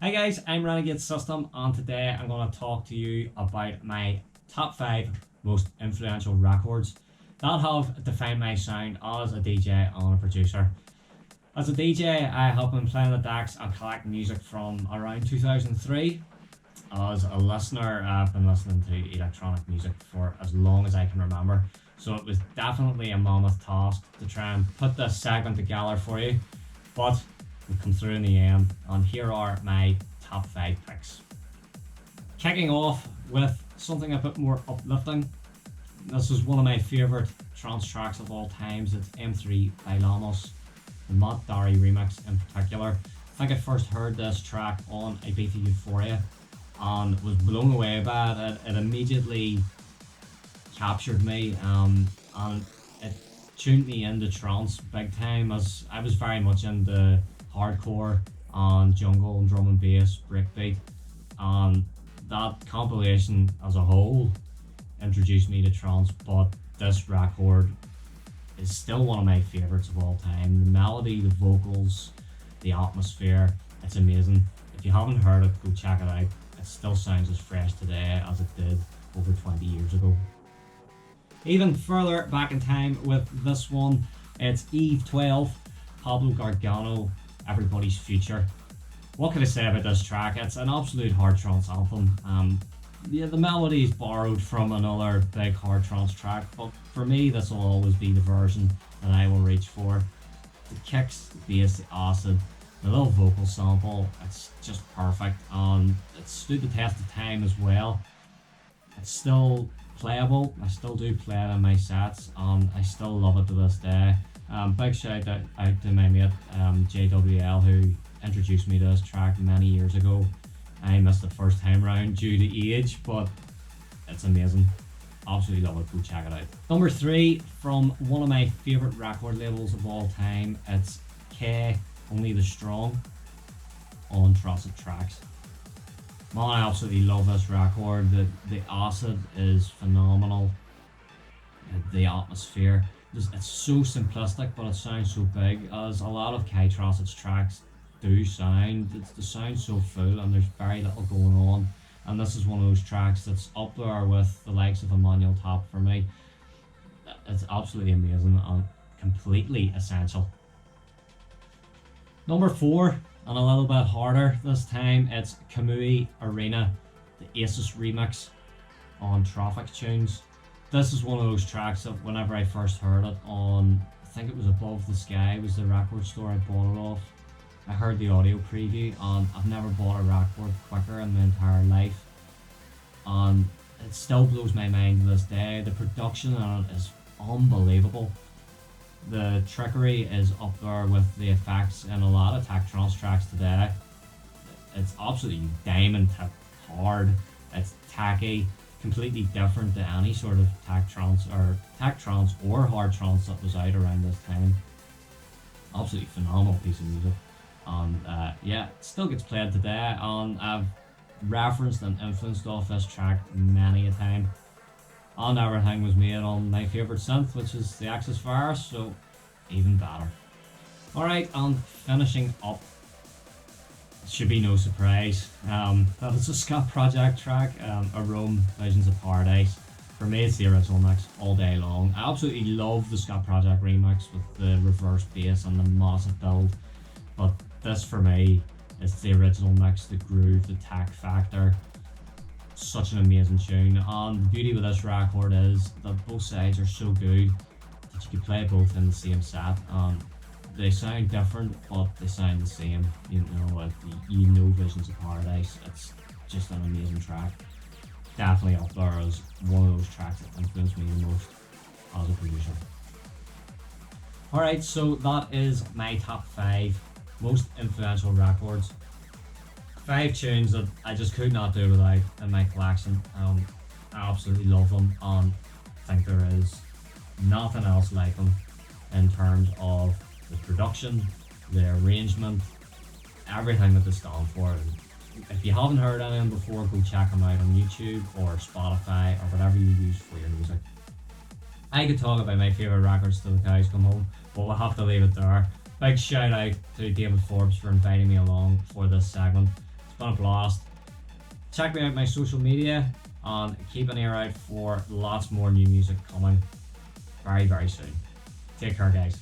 Hi guys, I'm Renegade System, and today I'm going to talk to you about my top 5 most influential records that have defined my sound as a DJ and a producer. As a DJ, I have been playing the decks and collecting music from around 2003. As a listener, I've been listening to electronic music for as long as I can remember, so it was definitely a mammoth task to try and put this segment together for you, but we've come through in the end, and here are my top 5 picks. Kicking off with something a bit more uplifting. This is one of my favourite trance tracks of all times. It's M3 by Lamos, the Matt Darey remix in particular. I think I first heard this track on Ibiza Euphoria and was blown away by it. It immediately captured me, and it tuned me into trance big time, as I was very much into hardcore and jungle and drum and bass breakbeat, and that compilation as a whole introduced me to trance. But this record is still one of my favourites of all time. The melody, the vocals, the atmosphere, it's amazing. If you haven't heard it, go check it out. It still sounds as fresh today as it did over 20 years ago. Even further back in time with this one, it's Eve 12, Pablo Gargano, Everybody's Future. What can I say about this track? It's an absolute hard trance anthem. The melody is borrowed from another big hard trance track, but for me this will always be the version that I will reach for. The kicks, the bass, the acid, the little vocal sample, it's just perfect, and it stood the test of time as well. It's still playable. I still do play it in my sets, and I still love it to this day. Big shout out to my mate JWL, who introduced me to this track many years ago. I missed it first time round due to age, but it's amazing. Absolutely love it. Go check it out. Number 3 from one of my favourite record labels of all time. It's K, Only the Strong on Tranceportal. Man, I absolutely love this record. The acid is phenomenal. The atmosphere, it's so simplistic, but it sounds so big, as a lot of Kai Trance's tracks do sound. They sound so full, and there's very little going on. And this is one of those tracks that's up there with the likes of Emmanuel Top for me. It's absolutely amazing and completely essential. Number 4, and a little bit harder this time, it's Kamui Arena, the Ethos remix on Traffic Tunes. This is one of those tracks that whenever I first heard it on, I think it was Above the Sky, was the record store I bought it off. I heard the audio preview, and I've never bought a record quicker in my entire life, and it still blows my mind to this day. The production on it is unbelievable. The trickery is up there with the effects in a lot of tech trance tracks today. It's absolutely diamond tip hard. It's tacky, completely different to any sort of tech trance or hard trance that was out around this time. Absolutely phenomenal piece of music, and yeah, it still gets played today, and I've referenced and influenced off this track many a time. And everything was made on my favourite synth, which is the Axis Virus, so even better. Alright, and finishing up, it should be no surprise that it's a Ska Project track, Arome, Visions of Paradise. For me, it's the original mix all day long. I absolutely love the Ska Project remix with the reverse bass and the massive build, but this for me is the original mix, the groove, the tech factor. Such an amazing tune, and the beauty with this record is that both sides are so good that you can play both in the same set, and they sound different but they sound the same. You know Visions of Paradise, it's just an amazing track. Definitely up there as one of those tracks that influenced me the most as a producer. Alright, so that is my top 5 most influential records. 5 tunes that I just could not do without in my collection. I absolutely love them, and I think there is nothing else like them in terms of the production, the arrangement, everything that they stand for. If you haven't heard any of them before, go check them out on YouTube or Spotify or whatever you use for your music. I could talk about my favourite records till the cows come home, but we'll have to leave it there. Big shout out to David Forbes for inviting me along for this segment. It's been a blast. Check me out my social media and keep an ear out for lots more new music coming very, very soon. Take care, guys.